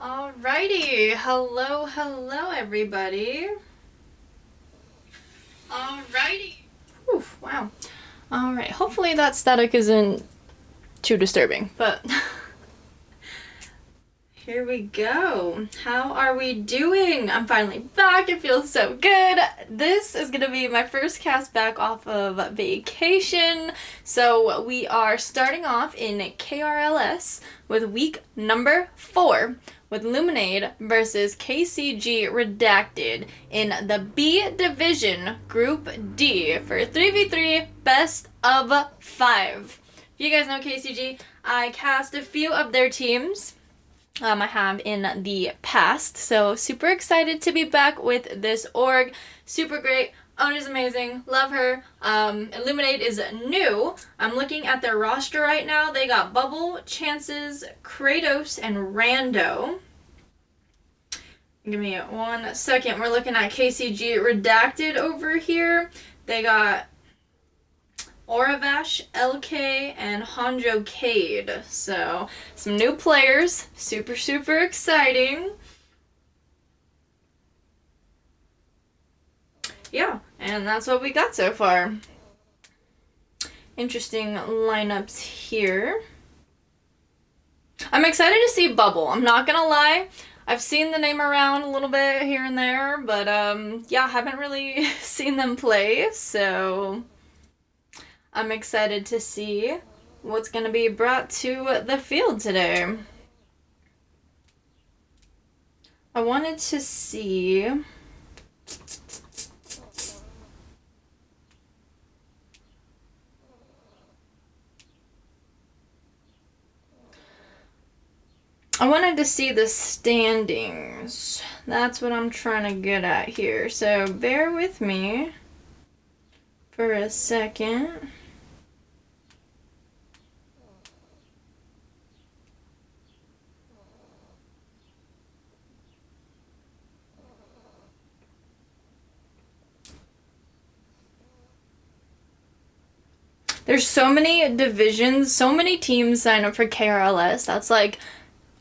Alrighty, hello everybody. Alrighty. Whew, wow. Alright, hopefully that static isn't too disturbing, but here we go. How are we doing? I'm finally back. It feels so good. This is gonna be my first cast back off of vacation. So we are starting off in KRLS with week number 4 with Luminade versus KCG Redacted in the B Division Group D for 3v3 best of 5. If you guys know KCG, I cast a few of their teams. I have in the past, so super excited to be back with this org. Super great. Owner's amazing. Love her. Luminade is new. I'm looking at their roster right now. They got Bubble, Chances, Kratos, and Rando. Give me 1 second. We're looking at KCG Redacted over here. They got Oravash, LK, and Honjo Cade. So, some new players. Super exciting. Yeah, and that's what we got so far. Interesting lineups here. I'm excited to see Bubble. I'm not gonna lie. I've seen the name around a little bit here and there, but yeah, haven't really seen them play, so I'm excited to see what's going to be brought to the field today. I wanted to see the standings. That's what I'm trying to get at here. So bear with me for a second. There's so many divisions, so many teams sign up for KRLS. That's like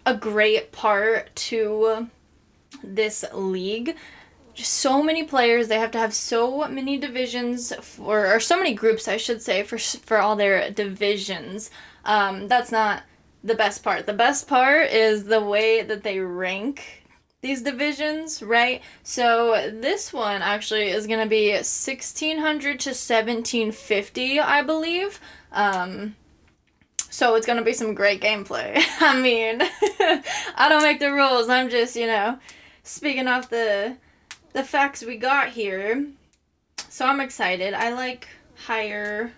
a great part to this league. Just so many players. They have to have so many divisions or so many groups, I should say, for all their divisions. That's not the best part. The best part is the way that they rank these divisions, right? So this one actually is going to be 1600 to 1750, I believe. So it's going to be some great gameplay. I mean, I don't make the rules. I'm just, speaking off the facts we got here. So I'm excited. I like higher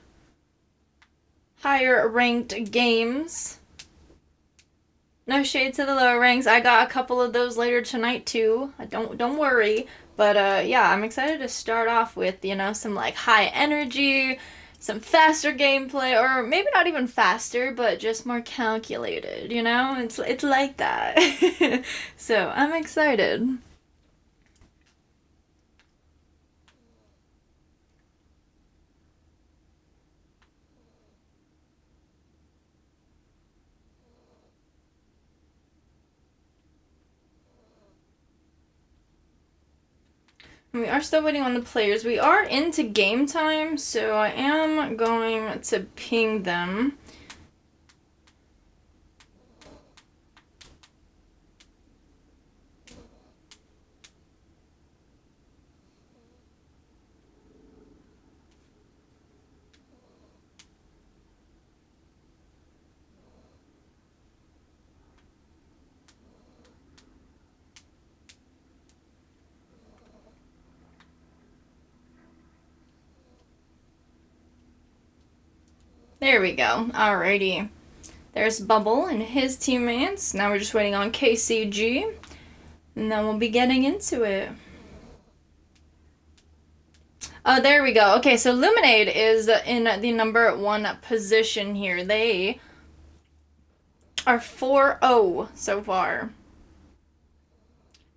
ranked games. No shade to the lower ranks. I got a couple of those later tonight too. Don't worry. But yeah, I'm excited to start off with, some like high energy, some faster gameplay, or maybe not even faster, but just more calculated, It's like that. So, I'm excited. We are still waiting on the players. We are into game time, so I am going to ping them. There we go. Alrighty. There's Bubble and his teammates. Now we're just waiting on KCG. And then we'll be getting into it. Oh, there we go. Okay, so Luminade is in the number 1 position here. They are 4-0 so far.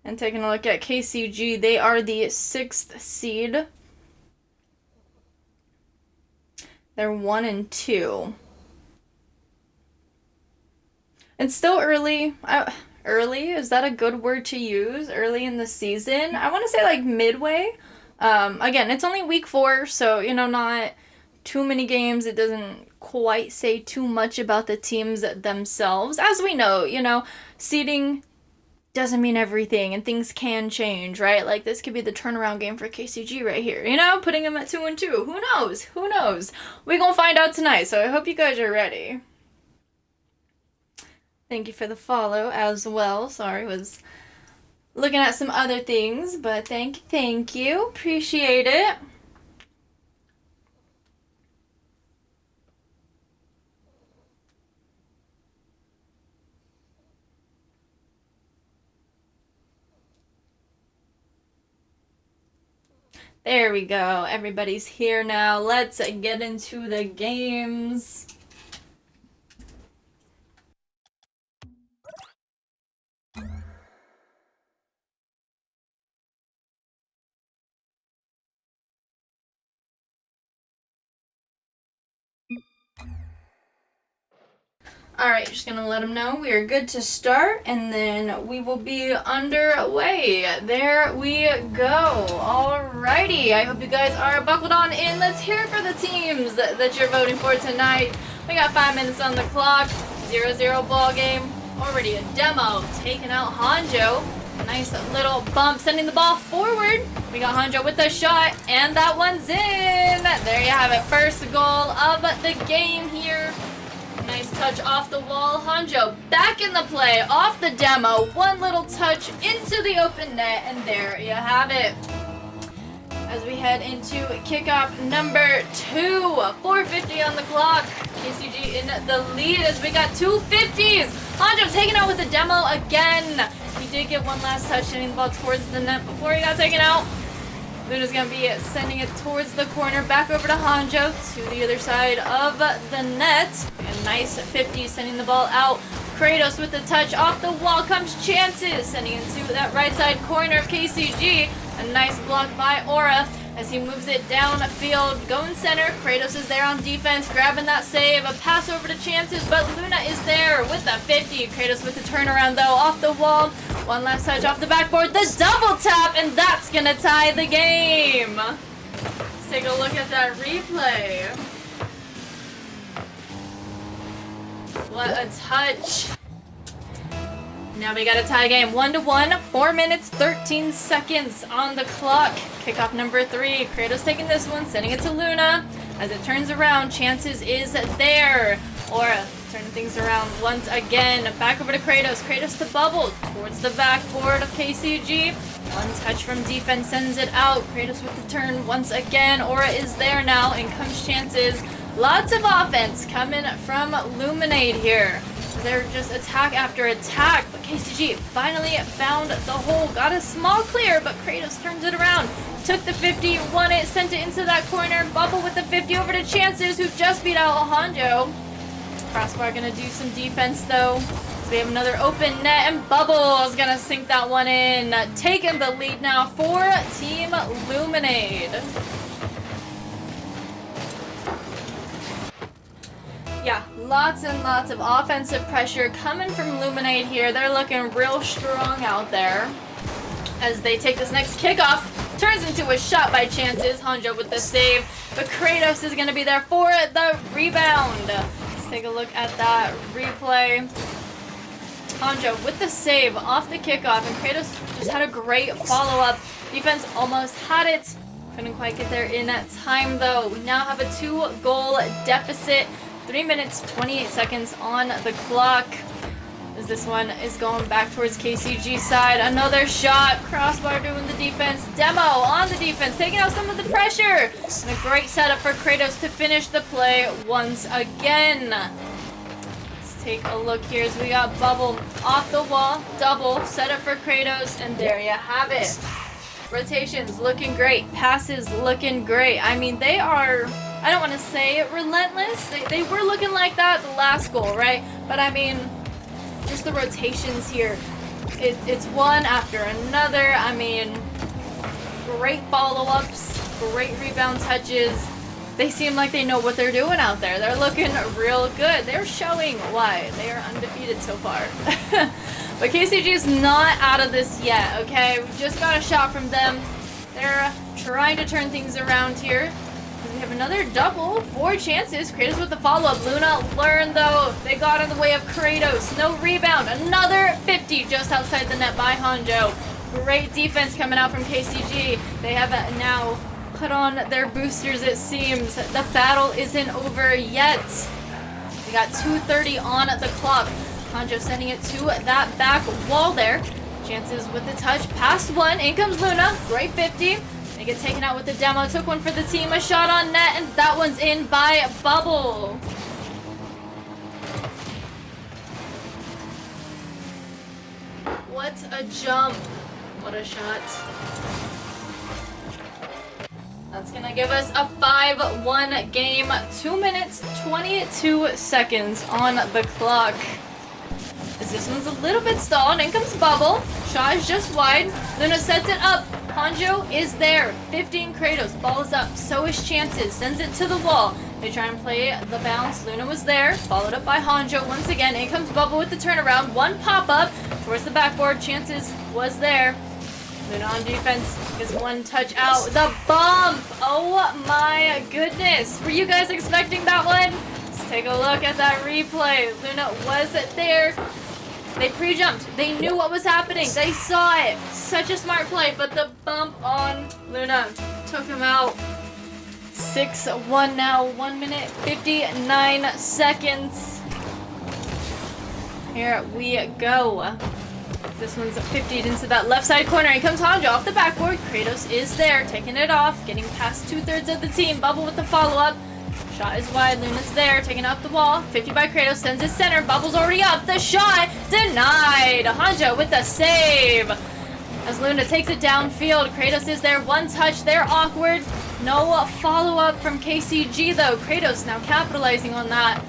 And taking a look at KCG, they are the 6th seed. They're 1-2. It's still early. early. Is that a good word to use? Early in the season? I want to say like midway. Again, it's only week 4, so, you know, not too many games. It doesn't quite say too much about the teams themselves. As we know, you know, seeding doesn't mean everything and things can change, right? Like this could be the turnaround game for KCG right here, you know, putting them at 2-2. Who knows? Who knows? We're gonna find out tonight, so I hope you guys are ready. Thank you for the follow as well. Sorry, was looking at some other things, but thank you. Appreciate it. There we go. Everybody's here now. Let's get into the games. Alright, just gonna let them know we are good to start, and then we will be underway. There we go. Alrighty, I hope you guys are buckled on in. Let's hear it for the teams that you're voting for tonight. We got 5 minutes on the clock. 0-0 ball game. Already a demo taking out Hanjo. Nice little bump, sending the ball forward. We got Hanjo with the shot, and that one's in. There you have it. First goal of the game here. Nice touch off the wall. Hanjo back in the play, off the demo. One little touch into the open net, and there you have it. As we head into kickoff number 2. 4:50 on the clock. KCG in the lead as we got 2 50s. Hanjo taken out with the demo again. He did get one last touch, sending the ball towards the net before he got taken out. Luna's going to be sending it towards the corner, back over to Hanjo, to the other side of the net. A nice 50, sending the ball out. Kratos with the touch off the wall, comes Chances, sending it to that right side corner of KCG. A nice block by Aura as he moves it downfield, going center. Kratos is there on defense, grabbing that save. A pass over to Chances, but Luna is there with the 50. Kratos with the turnaround though, off the wall. One last touch off the backboard, the double tap, and that's gonna tie the game. Let's take a look at that replay. What a touch. Now we got a tie game, 1-1, 4 minutes, 13 seconds on the clock. Kickoff number 3, Kratos taking this one, sending it to Luna. As it turns around, Chances is there. Aura turning things around once again. Back over to Kratos. Kratos to bubble towards the backboard of KCG. One touch from defense sends it out. Kratos with the turn once again. Aura is there now, and comes Chances. Lots of offense coming from Luminade here. They're just attack after attack, but KCG finally found the hole. Got a small clear, but Kratos turns it around. Took the 50, won it, sent it into that corner. Bubble with the 50 over to Chances, who just beat out Hanjo. Crossbar gonna do some defense though. So we have another open net, and Bubble is gonna sink that one in. Taking the lead now for Team Luminade. Yeah, lots and lots of offensive pressure coming from Luminade here. They're looking real strong out there. As they take this next kickoff, turns into a shot by Chances. Hanjo with the save, but Kratos is gonna be there for the rebound. Let's take a look at that replay. Hanjo with the save off the kickoff, and Kratos just had a great follow-up. Defense almost had it. Couldn't quite get there in that time though. We now have a 2-goal deficit. 3 minutes, 28 seconds on the clock. As this one is going back towards KCG side. Another shot. Crossbar doing the defense. Demo on the defense, taking out some of the pressure. And a great setup for Kratos to finish the play once again. Let's take a look here as we got Bubble off the wall. Double set up for Kratos, and there you have it. Rotations looking great. Passes looking great. I mean, they are, I don't want to say relentless. They were looking like that the last goal, right? But I mean, just the rotations here. It's one after another. I mean, great follow-ups, great rebound touches. They seem like they know what they're doing out there. They're looking real good. They're showing why they are undefeated so far. But KCG is not out of this yet, okay? We just got a shot from them. They're trying to turn things around here. We have another double, 4 chances. Kratos with the follow-up. Luna learned, though. They got in the way of Kratos. No rebound. Another 50 just outside the net by Hanjo. Great defense coming out from KCG. They have now put on their boosters, it seems. The battle isn't over yet. We got 2:30 on the clock. Hanjo sending it to that back wall there. Chances with the touch. Past one. In comes Luna. Great 50. They get taken out with the demo. Took one for the team. A shot on net, and that one's in by Bubble. What a jump. What a shot. That's gonna give us a 5-1 game. 2 minutes, 22 seconds on the clock. As this one's a little bit stalled. In comes Bubble. Shot is just wide. Luna sets it up. Hanjo is there. 15 Kratos. Ball is up. So is Chances. Sends it to the wall. They try and play the bounce. Luna was there. Followed up by Hanjo once again. In comes Bubble with the turnaround. One pop-up towards the backboard. Chances was there. Luna on defense is one touch out. The bump! Oh my goodness. Were you guys expecting that one? Let's take a look at that replay. Luna was there. They pre-jumped. They knew what was happening. They saw it. Such a smart play, but the bump on Luna took him out. 6-1 now. 1 minute, 59 seconds. Here we go. This one's 50'd into that left side corner. Here comes Hanjo off the backboard. Kratos is there, taking it off, getting past 2/3 of the team. Bubble with the follow-up. Shot is wide. Luna's there, taking up the wall. 50 by Kratos, sends it center. Bubble's already up. The shot denied. Hanjo with the save. As Luna takes it downfield, Kratos is there. One touch. They're awkward. No follow-up from KCG though. Kratos now capitalizing on that.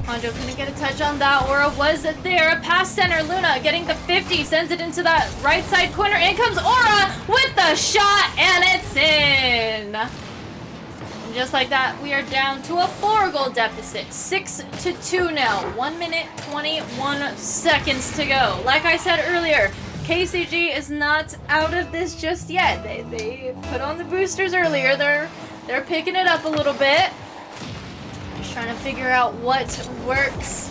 Hanjo couldn't get a touch on that. Aura was there. Pass center. Luna getting the 50. Sends it into that right side corner. In comes Aura with the shot, and it's in. And just like that, we are down to a 4-goal deficit. 6-2 now. 1 minute, 21 seconds to go. Like I said earlier, KCG is not out of this just yet. They put on the boosters earlier. They're picking it up a little bit. Just trying to figure out what works.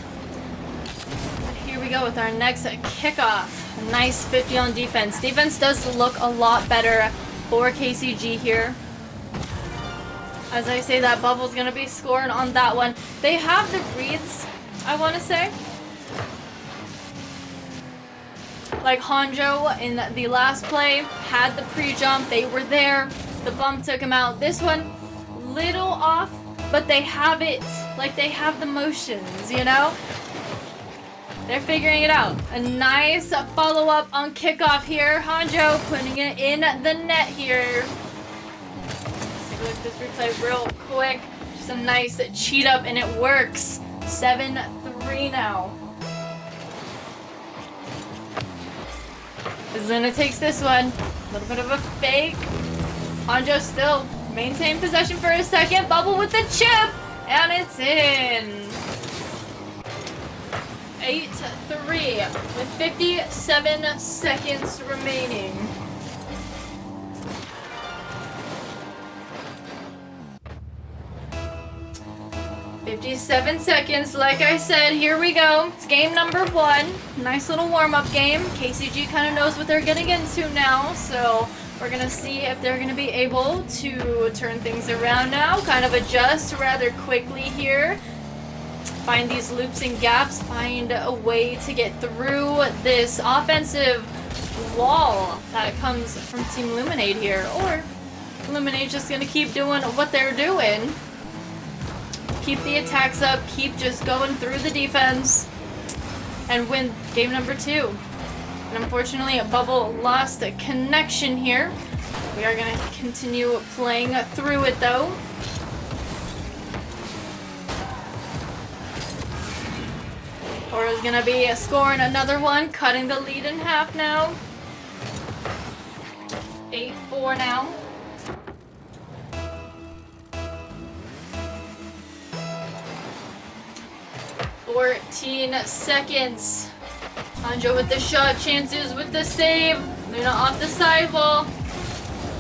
But here we go with our next kickoff. A nice 50 on defense. Defense does look a lot better for KCG here. As I say that, Bubble's going to be scoring on that one. They have the reads, I want to say. Like Hanjo in the last play had the pre-jump. They were there. The bump took him out. This one, little off, but they have it. Like they have the motions, you know? They're figuring it out. A nice follow-up on kickoff here. Hanjo putting it in the net here. Let's take a look at this replay real quick. Just a nice cheat up and it works. 7-3 now. Luna takes this one. A little bit of a fake. Hanjo still maintain possession for a second. Bubble with the chip. And it's in. 8-3 with 57 seconds remaining. $57, like I said, here we go. It's game number 1. Nice little warm-up game. KCG kind of knows what they're getting into now, so we're going to see if they're going to be able to turn things around now, kind of adjust rather quickly here. Find these loops and gaps, find a way to get through this offensive wall that comes from Team Luminade here. Or Luminade's just going to keep doing what they're doing. Keep the attacks up, keep just going through the defense, and win game number 2. And unfortunately, Bubble lost a connection here. We are going to continue playing through it though. Aura's going to be scoring another one, cutting the lead in half now. 8-4 now. 14 seconds. Hanjo with the shot, chances with the save. Luna off the sidewall.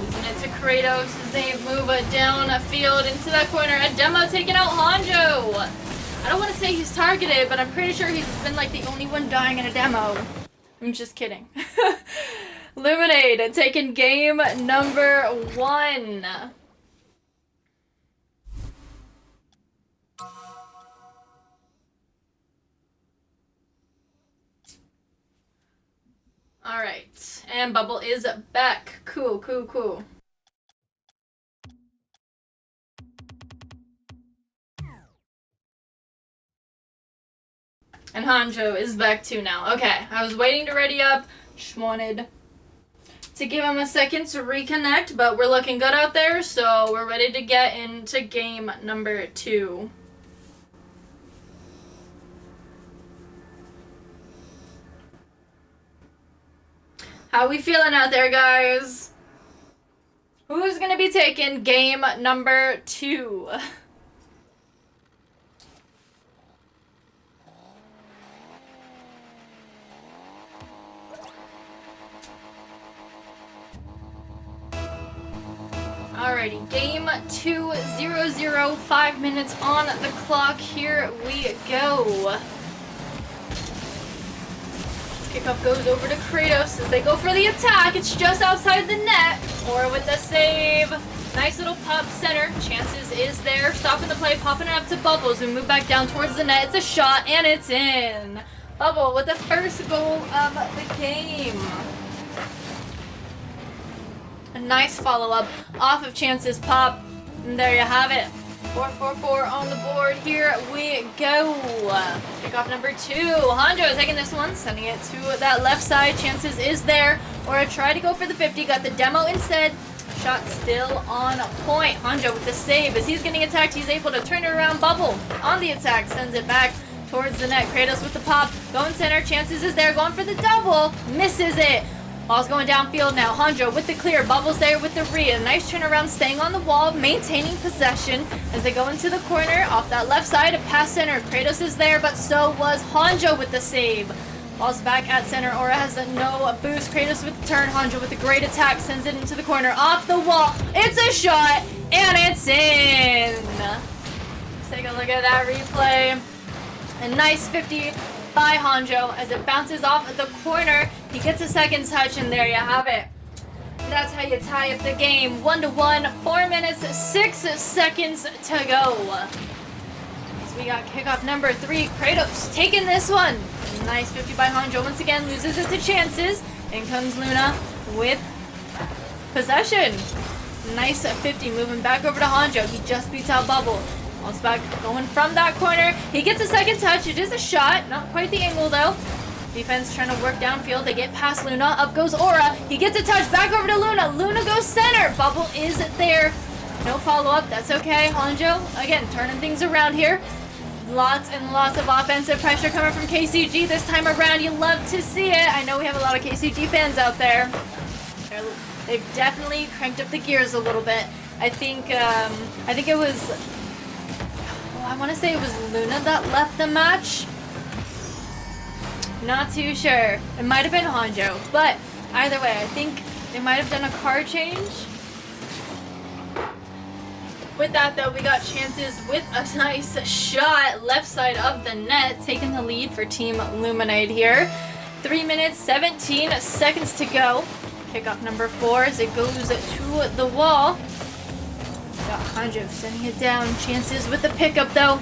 Losing it to Kratos as they move down a field into that corner. A demo taking out Hanjo. I don't want to say he's targeted, but I'm pretty sure he's been like the only one dying in a demo. I'm just kidding. Luminade taking game number 1. Alright, and Bubble is back. Cool, cool, cool. And Hanjo is back too now. Okay, I was waiting to ready up. Just wanted to give him a second to reconnect, but we're looking good out there, so we're ready to get into game number 2. How we feeling out there, guys? Who's gonna be taking game number 2? Alrighty, game 2, 0-0, 5 minutes on the clock. Here we go. Kickoff goes over to Kratos as they go for the attack. It's just outside the net. Or with the save. Nice little pop center. Chances is there. Stopping the play, popping it up to Bubbles, who move back down towards the net. It's a shot, and it's in. Bubble with the first goal of the game. A nice follow-up off of Chance's pop. And there you have it. 4-4-4 on the board. Here we go. Kickoff number 2. Hanjo is taking this one, sending it to that left side. Chances is there. Or a try to go for the 50. Got the demo instead. Shot still on point. Hanjo with the save. As he's getting attacked, he's able to turn it around. Bubble on the attack. Sends it back towards the net. Kratos with the pop. Going center. Chances is there. Going for the double. Misses it. Ball's going downfield now. Hanjo with the clear. Bubbles there with the read. A nice turnaround, staying on the wall, maintaining possession as they go into the corner. Off that left side, a pass center. Kratos is there, but so was Hanjo with the save. Ball's back at center. Aura has a no boost. Kratos with the turn. Hanjo with a great attack. Sends it into the corner. Off the wall. It's a shot, and it's in. Let's take a look at that replay. A nice 50 by Hanjo as it bounces off at the corner. He gets a second touch, and there you have it. That's how you tie up the game. 1-1, 4 minutes, 6 seconds to go. So we got kickoff number 3. Kratos taking this one. Nice 50 by Hanjo. Once again, loses it to Chances. In comes Luna with possession. Nice 50, moving back over to Hanjo. He just beats out Bubble. Ball's back, going from that corner. He gets a second touch. It is a shot. Not quite the angle, though. Defense trying to work downfield. They get past Luna. Up goes Aura. He gets a touch. Back over to Luna. Luna goes center. Bubble is there. No follow-up. That's okay. Hanjo, again, turning things around here. Lots and lots of offensive pressure coming from KCG this time around. You love to see it. I know we have a lot of KCG fans out there. They've definitely cranked up the gears a little bit. I think it was... I want to say it was Luna that left the match. Not too sure. It might have been Hanjo. But either way, I think they might have done a card change. With that, though, we got Chances with a nice shot left side of the net, taking the lead for Team Luminade here. 3 minutes, 17 seconds to go. Kickoff number 4 as it goes to the wall. Got Hanjo sending it down. Chances with the pickup, though.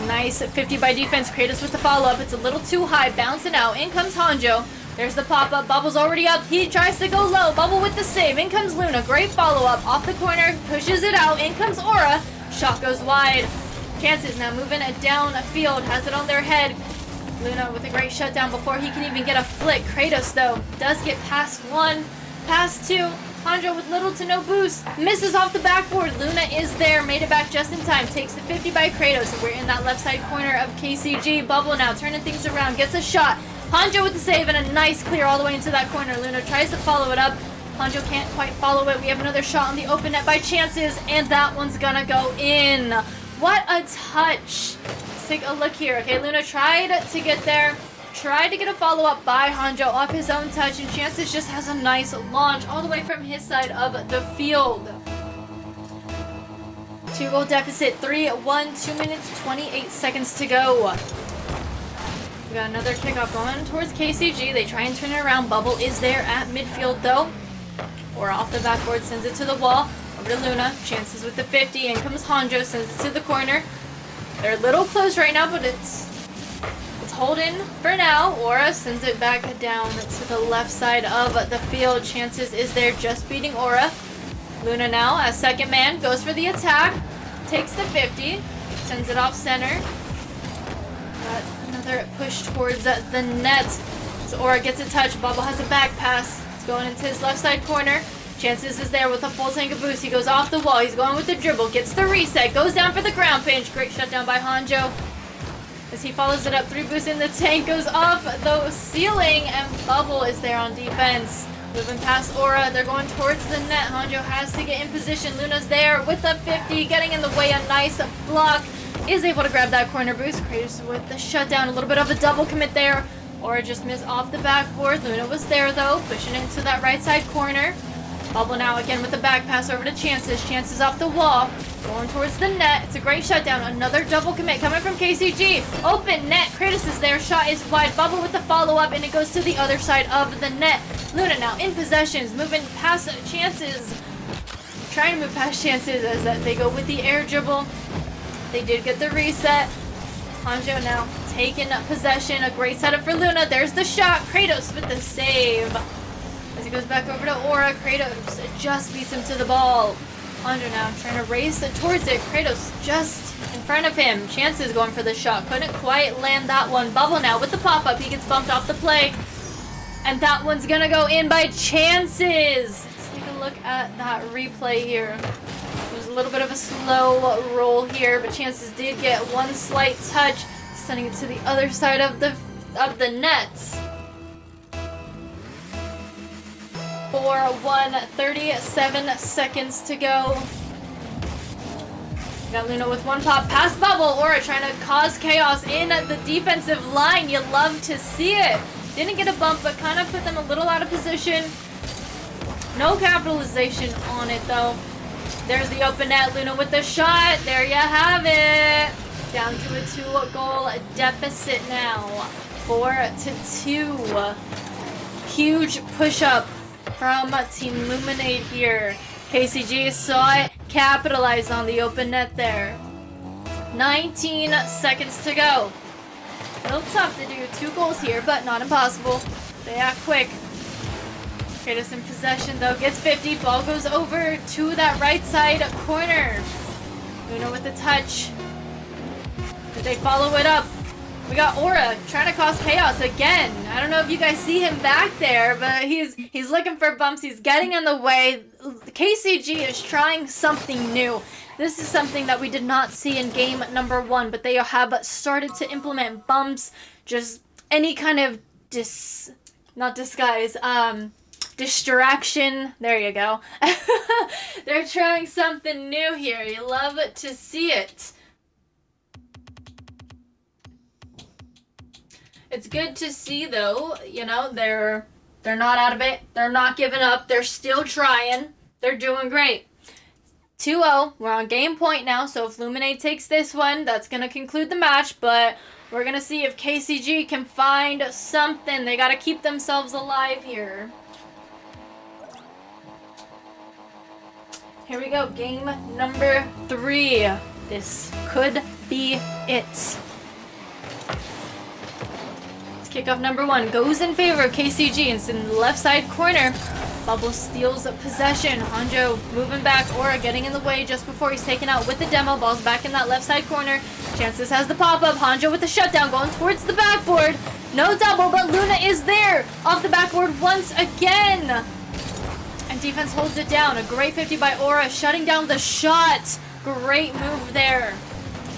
Nice 50 by defense. Kratos with the follow-up. It's a little too high. Bouncing out. In comes Hanjo. There's the pop-up. Bubble's already up. He tries to go low. Bubble with the save. In comes Luna. Great follow-up. Off the corner. Pushes it out. In comes Aura. Shot goes wide. Chances now moving it down a field. Has it on their head. Luna with a great shutdown before he can even get a flick. Kratos, though, does get past 1. Past 2. Hanjo with little to no boost. Misses off the backboard. Luna is there. Made it back just in time. Takes the 50 by Kratos. And we're in that left side corner of KCG. Bubble now turning things around. Gets a shot. Hanjo with the save and a nice clear all the way into that corner. Luna tries to follow it up. Hanjo can't quite follow it. We have another shot on the open net by Chances. And that one's gonna go in. What a touch. take a look here. Okay, Luna tried to get there. Tried to get a follow-up by Hanjo off his own touch, and Chances just has a nice launch all the way from his side of the field. 2-goal deficit, 3-1, 2 minutes, 28 seconds to go. We got another kickoff going towards KCG. They try and turn it around. Bubble is there at midfield, though. Or off the backboard, sends it to the wall. Over to Luna. Chances with the 50. In comes Hanjo, sends it to the corner. They're a little close right now, but it's holding for now. Aura sends it back down to the left side of the field. Chances is there, just beating Aura. Luna now, as second man, goes for the attack. Takes the 50. Sends it off center. Got another push towards the net. So Aura gets a touch. Bubble has a back pass. It's going into his left side corner. Chances is there with a full tank of boost. He goes off the wall. He's going with the dribble. Gets the reset. Goes down for the ground pinch. Great shutdown by Hanjo. As he follows it up, 3 boosts in the tank. Goes off the ceiling. And Bubble is there on defense. Moving past Aura. They're going towards the net. Hanjo has to get in position. Luna's there with the 50. Getting in the way. A nice block. Is able to grab that corner boost. Kratos with the shutdown. A little bit of a double commit there. Aura just missed off the backboard. Luna was there though. Pushing into that right side corner. Bubble now again with the back pass over to Chances. Chances off the wall. Going towards the net. It's a great shutdown. Another double commit coming from KCG. Open net. Kratos is there. Shot is wide. Bubble with the follow-up, and it goes to the other side of the net. Luna now in possessions. Moving past Chances. Trying to move past Chances as they go with the air dribble. They did get the reset. Hanjo now taking possession. A great setup for Luna. There's the shot. Kratos with the save. As he goes back over to Aura, Kratos just beats him to the ball. Hanjo now trying to race towards it. Kratos just in front of him. Chances going for the shot. Couldn't quite land that one. Bubble now with the pop-up. He gets bumped off the play. And that one's going to go in by Chances. Let's take a look at that replay here. It was a little bit of a slow roll here, but Chances did get one slight touch, sending it to the other side of the net. 4-1, 37 seconds to go. Got Luna with one pop past Bubble. Aura trying to cause chaos in the defensive line. You love to see it. Didn't get a bump, but kind of put them a little out of position. No capitalization on it, though. There's the open net. Luna with the shot. There you have it. Down to a 2-goal deficit now. 4-2. Huge push-up from Team Luminade here. KCG saw it, capitalized on the open net there. 19 seconds to go. A little tough to do 2 goals here, but not impossible. They act quick. Kratos in possession though, gets 50. Ball goes over to that right side corner. Luna with the touch. Did they follow it up? We got Aura trying to cause chaos again. I don't know if you guys see him back there, but he's looking for bumps. He's getting in the way. KCG is trying something new. This is something that we did not see in game number 1, but they have started to implement bumps. Just any kind of distraction. There you go. They're trying something new here. You love to see it. It's good to see though, you know, they're not out of it. They're not giving up. They're still trying. They're doing great. 2-0. We're on game point now, so if Luminade takes this one, that's going to conclude the match, but we're going to see if KCG can find something. They got to keep themselves alive here. Here we go. Game number 3. This could be it. Kickoff number 1 goes in favor of KCG. It's in the left side corner. Bubble steals possession. Hanjo moving back. Aura getting in the way just before he's taken out with the demo. Ball's back in that left side corner. Chances has the pop-up. Hanjo with the shutdown going towards the backboard. No double, but Luna is there. Off the backboard once again. And defense holds it down. A great 50 by Aura, shutting down the shot. Great move there.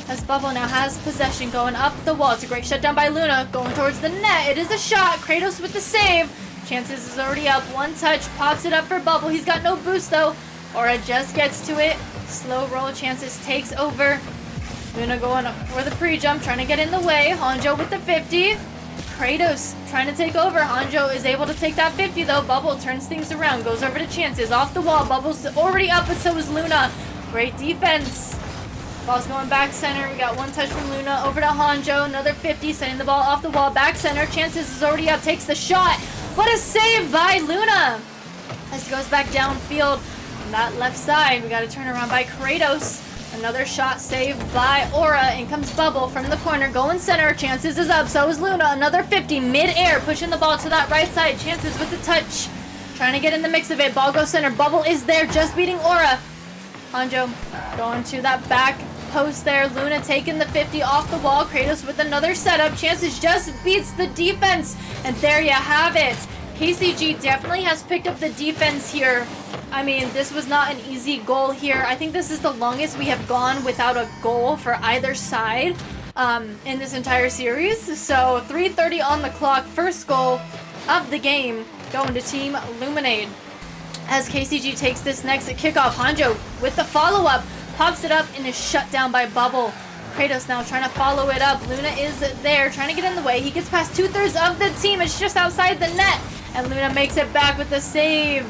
As Bubble now has possession going up the wall. It's a great shutdown by Luna. Going towards the net. It is a shot. Kratos with the save. Chances is already up. One touch. Pops it up for Bubble. He's got no boost though. Aura just gets to it. Slow roll. Chances takes over. Luna going up for the pre-jump, trying to get in the way. Hanjo with the 50. Kratos trying to take over. Hanjo is able to take that 50 though. Bubble turns things around, goes over to Chances. Off the wall, Bubble's already up, but so is Luna. Great defense. Ball's going back center. We got one touch from Luna over to Hanjo. Another 50, sending the ball off the wall. Back center. Chances is already up, takes the shot. What a save by Luna. As it goes back downfield on that left side. We got to turn around by Kratos. Another shot saved by Aura. In comes Bubble from the corner. Going center. Chances is up. So is Luna. Another 50 mid-air. Pushing the ball to that right side. Chances with the touch. Trying to get in the mix of it. Ball goes center. Bubble is there. Just beating Aura. Hanjo going to that back post there. Luna taking the 50 off the wall. Kratos with another setup. Chances just beats the defense. And there you have it. KCG definitely has picked up the defense here. I mean, this was not an easy goal here. I think this is the longest we have gone without a goal for either side in this entire series. So 3:30 on the clock. First goal of the game going to Team Luminade. As KCG takes this next kickoff, Hanjo with the follow-up. Pops it up and is shut down by Bubble. Kratos now trying to follow it up. Luna is there trying to get in the way. He gets past 2/3 of the team. It's just outside the net. And Luna makes it back with the save.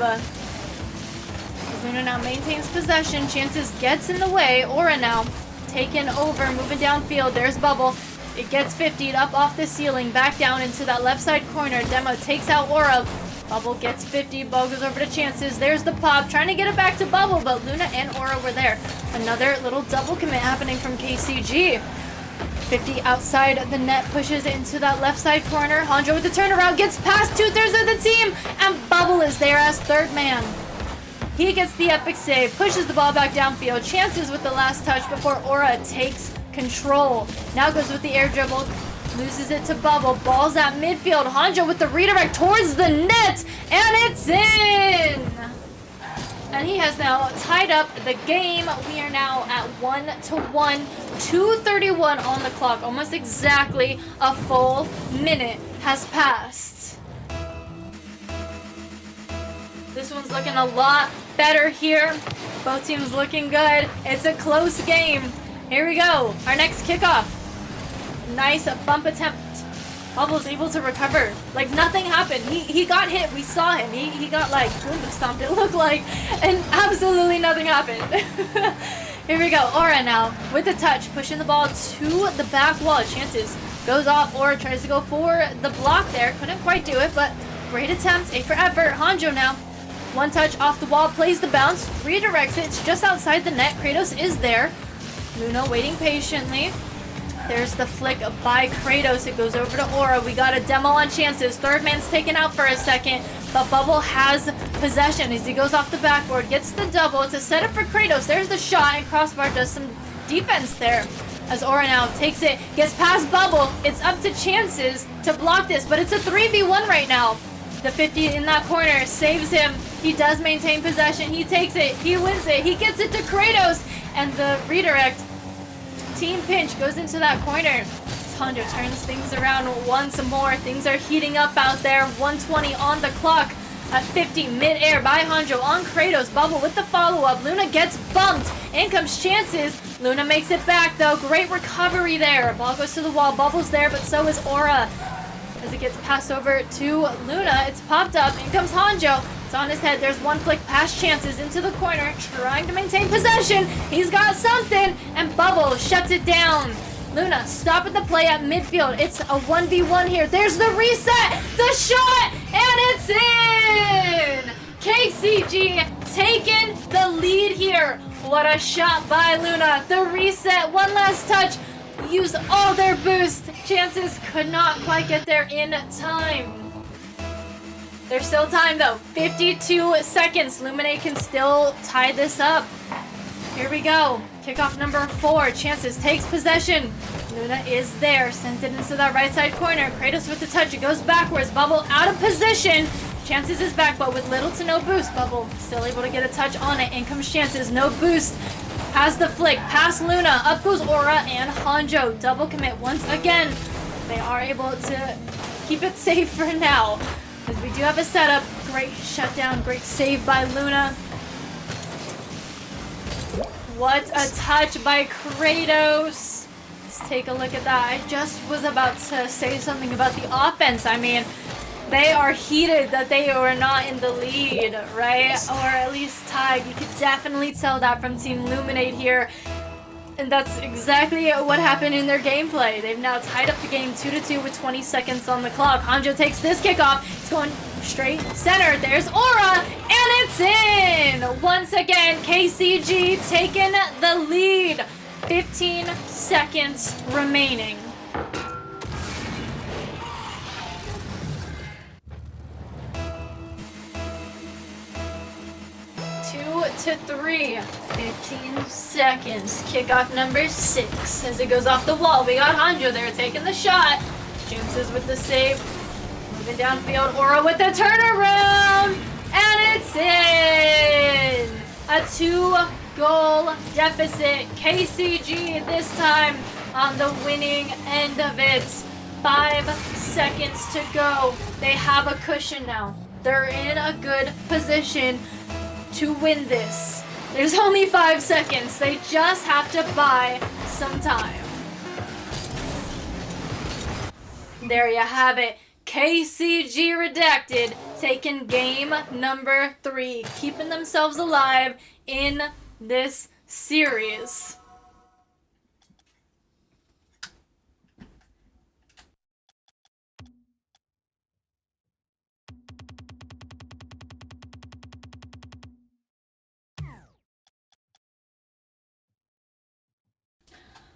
Luna now maintains possession. Chances gets in the way. Aura now taken over, moving downfield. There's Bubble. It gets 50'd up off the ceiling, back down into that left side corner. Demo takes out Aura. Bubble gets 50. Ball goes over to Chances. There's the pop, trying to get it back to Bubble, but Luna and Aura were there. Another little double commit happening from KCG. 50 outside the net, pushes into that left side corner. Hanjo with the turnaround, gets past 2/3 of the team, and Bubble is there as third man. He gets the epic save, pushes the ball back downfield. Chances with the last touch before Aura takes control. Now goes with the air dribble, loses it to Bubble. Ball's at midfield. Hanjo with the redirect towards the net, and it's in! And he has now tied up the game. We are now at 1-1, 2:31 on the clock. Almost exactly a full minute has passed. This one's looking a lot better here. Both teams looking good. It's a close game. Here we go. Our next kickoff. Nice bump attempt. Bubble's able to recover. Like nothing happened. He got hit. We saw him. He got like stomped, it looked like. And absolutely nothing happened. Here we go. Aura now with the touch. Pushing the ball to the back wall. Chances goes off. Aura tries to go for the block there. Couldn't quite do it, but great attempt. A for effort. Hanjo now. One touch off the wall. Plays the bounce. Redirects it. It's just outside the net. Kratos is there. Luna waiting patiently. There's the flick by Kratos. It goes over to Aura. We got a demo on Chances. Third man's taken out for a second, but Bubble has possession as he goes off the backboard. Gets the double. It's a setup for Kratos. There's the shot, and Crossbar does some defense there. As Aura now takes it, gets past Bubble. It's up to Chances to block this, but it's a 3v1 right now. The 50 in that corner saves him. He does maintain possession. He takes it. He wins it. He gets it to Kratos, and the redirect. Team pinch goes into that corner. Hanjo turns things around once more. Things are heating up out there. 1:20 on the clock. At 50 mid-air by Hanjo on Kratos. Bubble with the follow-up. Luna gets bumped. In comes Chances. Luna makes it back though. Great recovery there. Ball goes to the wall. Bubble's there, but so is Aura. As it gets passed over to Luna, it's popped up. In comes Hanjo. It's on his head. There's one flick past Chances into the corner, trying to maintain possession. He's got something, and Bubble shuts it down. Luna stopping the play at midfield. It's a 1v1 here. There's the reset, the shot, and it's in! KCG taking the lead here. What a shot by Luna. The reset, one last touch. Used all their boost. Chances could not quite get there in time. There's still time though. 52 seconds. Luminade can still tie this up. Here we go. Kickoff number 4. Chances takes possession. Luna is there. Sends it into that right side corner. Kratos with the touch. It goes backwards. Bubble out of position. Chances is back, but with little to no boost. Bubble still able to get a touch on it. In comes Chances. No boost. Has the flick. Past Luna. Up goes Aura and Hanjo. Double commit once again. They are able to keep it safe for now. As we do have a setup. Great shutdown. Great save by Luna. What a touch by Kratos. Let's take a look at that. I just was about to say something about the offense. I mean, they are heated that they are not in the lead, right? Or at least tied. You could definitely tell that from Team Luminade here. And that's exactly what happened in their gameplay. They've now tied up the game 2-2 with 20 seconds on the clock. Hanjo takes this kickoff. It's going straight center. There's Aura, and it's in! Once again, KCG taking the lead. 15 seconds remaining. 2-3. 15 seconds. Kickoff number 6 as it goes off the wall. We got Hanjo there taking the shot. Jinxes with the save. Moving downfield. Aura with the turnaround. And it's in! A 2-goal deficit. KCG this time on the winning end of it. 5 seconds to go. They have a cushion now. They're in a good position to win this. There's only 5 seconds. They just have to buy some time. There you have it. KCG Redacted taking game number 3, keeping themselves alive in this series.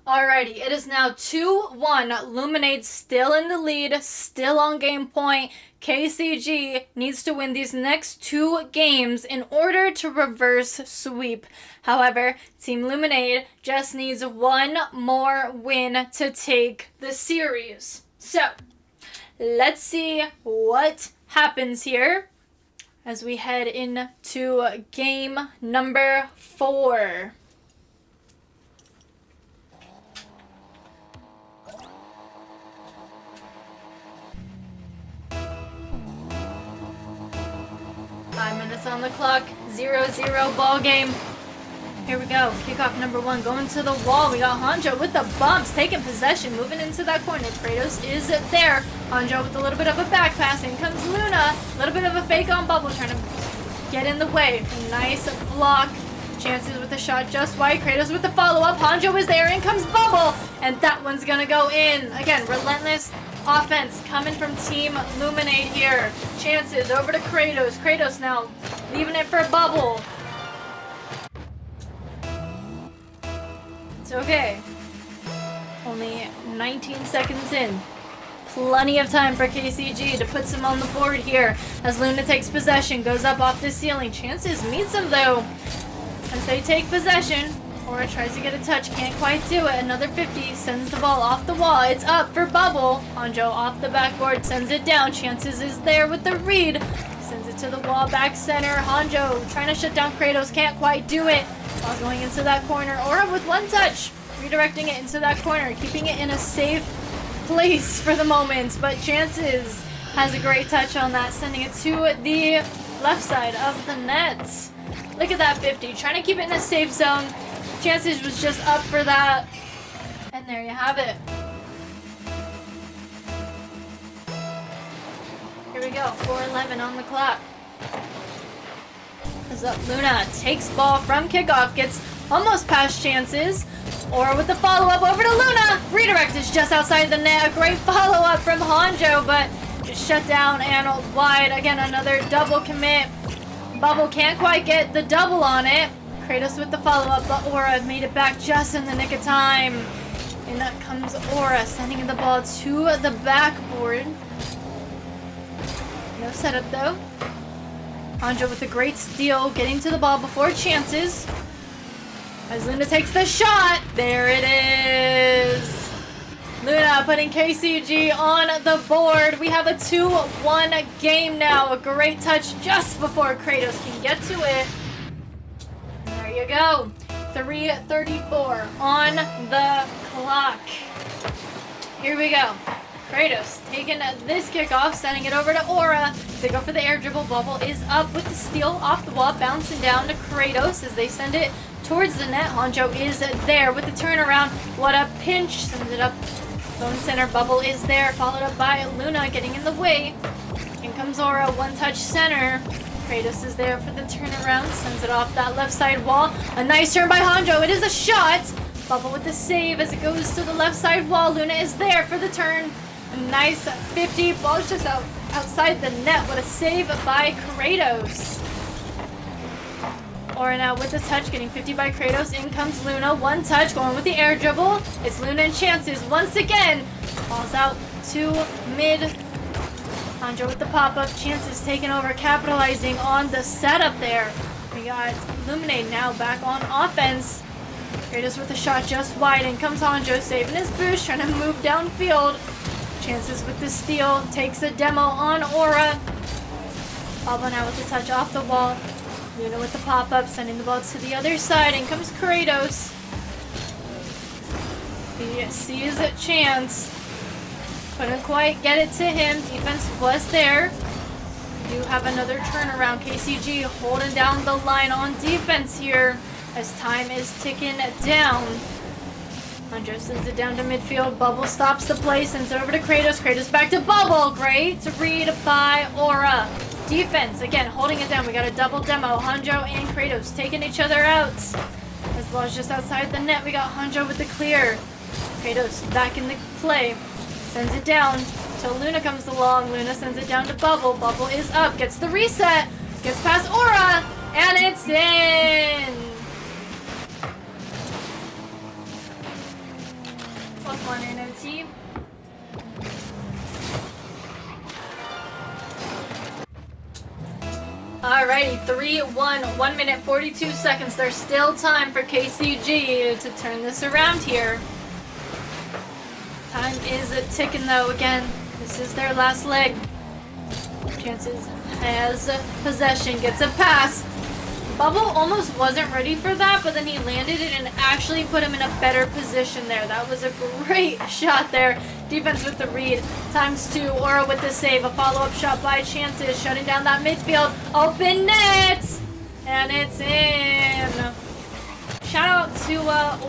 Alrighty, it is now 2-1. Luminade still in the lead, still on game point. KCG needs to win these next 2 games in order to reverse sweep. However, Team Luminade just needs 1 more win to take the series. So, let's see what happens here as we head into game number 4. On the clock, 0-0 ball game. Here we go. Kickoff number 1 going to the wall. We got Hanjo with the bumps, taking possession, moving into that corner. Kratos is there. Hanjo with a little bit of a back pass. In comes Luna. A little bit of a fake on Bubble, trying to get in the way. Nice block. Chances with the shot just wide. Kratos with the follow-up. Hanjo is there. In comes Bubble. And that one's going to go in. Again, relentless offense coming from Team Luminade here. Chances over to Kratos. Kratos now leaving it for Bubble. It's okay. Only 19 seconds in. Plenty of time for KCG to put some on the board here as Luna takes possession, goes up off the ceiling. Chances meets him though as they take possession. Aura tries to get a touch, can't quite do it. Another 50, sends the ball off the wall. It's up for Bubble. Hanjo off the backboard, sends it down. Chances is there with the read. Sends it to the wall, back center. Hanjo trying to shut down Kratos, can't quite do it. Ball going into that corner. Aura with 1 touch, redirecting it into that corner, keeping it in a safe place for the moment. But Chances has a great touch on that, sending it to the left side of the net. Look at that 50, trying to keep it in a safe zone. Chances was just up for that. And there you have it. Here we go, 4:11 on the clock. As up, Luna takes ball from kickoff, gets almost past Chances. Or with the follow-up over to Luna. Redirect is just outside the net. A great follow-up from Hanjo, but just shut down and wide. Again, another double commit. Bubble can't quite get the double on it. Kratos with the follow-up, but Aura made it back just in the nick of time. And up comes Aura, sending the ball to the backboard. No setup though. Hanjo with a great steal, getting to the ball before Chances. As Luna takes the shot, there it is. Luna putting KCG on the board. We have a 2-1 game now. A great touch just before Kratos can get to it. There you go. 3:34 on the clock. Here we go. Kratos taking this kickoff, sending it over to Aura. They go for the air dribble. Bubble is up with the steal off the wall, bouncing down to Kratos as they send it towards the net. Hanjo is there with the turnaround. What a pinch. Sends it up. Phone center. Bubble is there. Followed up by Luna getting in the way. In comes Aura. One touch center. Kratos is there for the turnaround. Sends it off that left side wall. A nice turn by Hanjo. It is a shot. Bubble with the save as it goes to the left side wall. Luna is there for the turn. A nice 50. Ball's just outside the net. What a save by Kratos. Aura now with the touch, getting 50 by Kratos. In comes Luna. One touch, going with the air dribble. It's Luna and chances once again. Falls out to mid. Hanjo with the pop-up. Chances taking over, capitalizing on the setup there. We got Luminade now back on offense. Kratos with the shot just wide. In comes Hanjo, saving his boost, trying to move downfield. Chances with the steal. Takes a demo on Aura. Bubble now with the touch off the wall. Luna with the pop-up, sending the ball to the other side. In comes Kratos. He sees a chance. Couldn't quite get it to him. Defense was there. We do have another turnaround. KCG holding down the line on defense here as time is ticking down. Hanjo sends it down to midfield. Bubble stops the play, sends it over to Kratos. Kratos back to Bubble. Great read by Aura. Defense, again, holding it down. We got a double demo. Hanjo and Kratos taking each other out. As ball is just outside the net, we got Hanjo with the clear. Kratos back in the play. Sends it down till Luna comes along. Luna sends it down to Bubble. Bubble is up, gets the reset. Gets past Aura, and it's in. +1 NMT. Alrighty, 3-1, 1 minute 42 seconds. There's still time for KCG to turn this around here. Time is ticking though. Again, this is their last leg. Chances has possession, gets a pass. Bubble almost wasn't ready for that, but then he landed it and actually put him in a better position there. That was a great shot there. Defense with the read. ×2. Aura with the save. A follow-up shot by Chances, shutting down that midfield. Open net! And it's in. Shout out to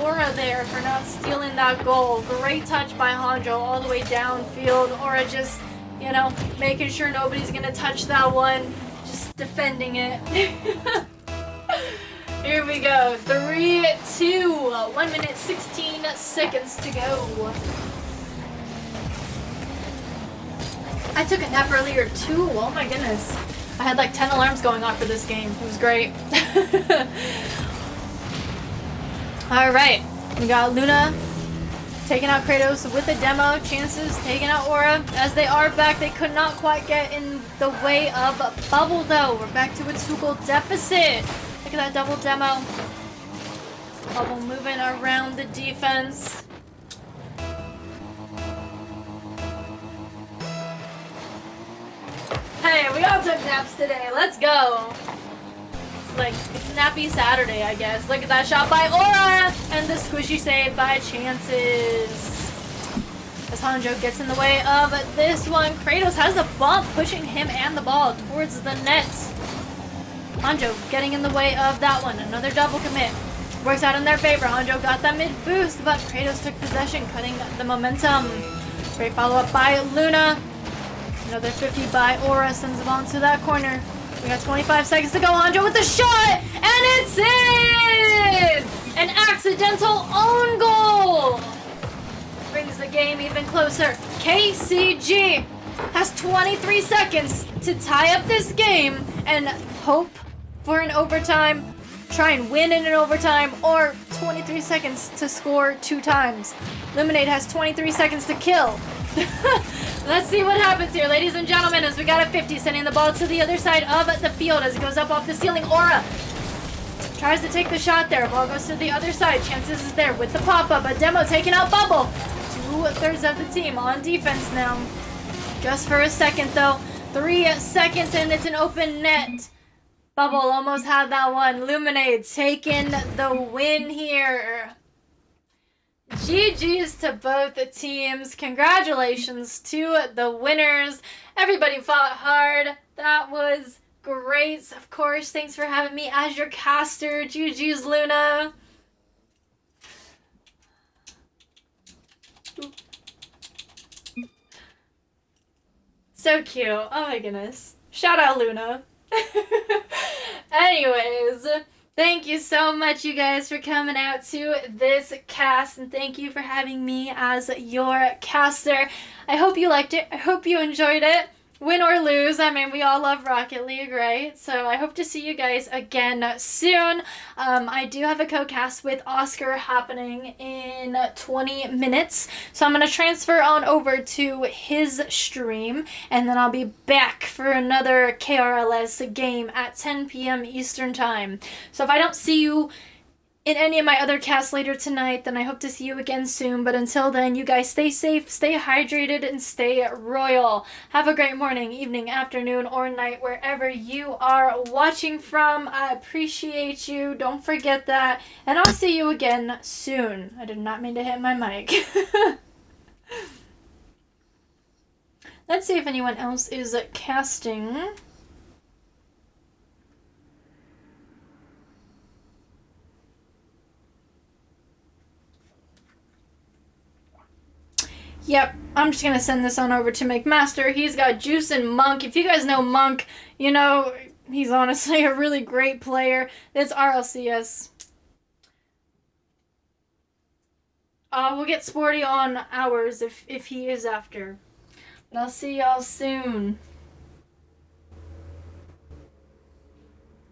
Aura there for not stealing that goal. Great touch by Hanjo all the way downfield. Aura just, you know, making sure nobody's going to touch that one. Just defending it. Here we go. 3-2. 1 minute 16 seconds to go. I took a nap earlier too. Oh my goodness. I had like 10 alarms going off for this game. It was great. Alright. We got Luna taking out Kratos with a demo. Chances taking out Aura. As they are back, they could not quite get in the way of Bubble though. We're back to a 2-goal deficit. Look at that double demo. Bubble moving around the defense. Hey, we all took naps today. Let's go. It's Nappy Saturday, I guess. Look at that shot by Aura and the squishy save by Chances. As Hanjo gets in the way of this one, Kratos has a bump pushing him and the ball towards the net. Hanjo getting in the way of that one. Another double commit. Works out in their favor. Hanjo got that mid boost, but Kratos took possession, cutting the momentum. Great follow-up by Luna. Another 50 by Aura. Sends the ball into that corner. We got 25 seconds to go. Hanjo with the shot, and it's in! An accidental own goal! Brings the game even closer. KCG has 23 seconds to tie up this game and hope for an overtime, try and win in an overtime, or 23 seconds to score 2 times. Luminade has 23 seconds to kill. Let's see what happens here, ladies and gentlemen, as we got a 50, sending the ball to the other side of the field as it goes up off the ceiling. Aura tries to take the shot there. Ball goes to the other side. Chances is there with the pop-up. A demo taking out Bubble. 2/3 of the team on defense now. Just for a second, though. 3 seconds, and it's an open net. Bubble almost had that one. Luminade taking the win here. GG's to both the teams. Congratulations to the winners. Everybody fought hard. That was great. Of course, thanks for having me as your caster. GG's, Luna. So cute. Oh my goodness. Shout out, Luna. Anyways, thank you so much, you guys, for coming out to this cast, and thank you for having me as your caster. I hope you liked it. I hope you enjoyed it. Win or lose, I mean, we all love Rocket League, right? So I hope to see you guys again soon. I do have a co-cast with Oscar happening in 20 minutes. So I'm going to transfer on over to his stream, and then I'll be back for another KRLS game at 10 p.m. Eastern Time. So if I don't see you in any of my other casts later tonight, then I hope to see you again soon. But until then, you guys stay safe, stay hydrated, and stay royal. Have a great morning, evening, afternoon, or night, wherever you are watching from. I appreciate you. Don't forget that. And I'll see you again soon. I did not mean to hit my mic. Let's see if anyone else is casting. Yep, I'm just gonna send this on over to McMaster. He's got Juice and Monk. If you guys know Monk, you know he's honestly a really great player. It's RLCS. We'll get Sporty on ours if he is after. But I'll see y'all soon.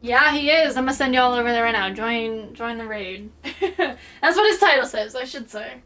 Yeah, he is. I'm gonna send y'all over there right now. Join the raid. That's what his title says, I should say.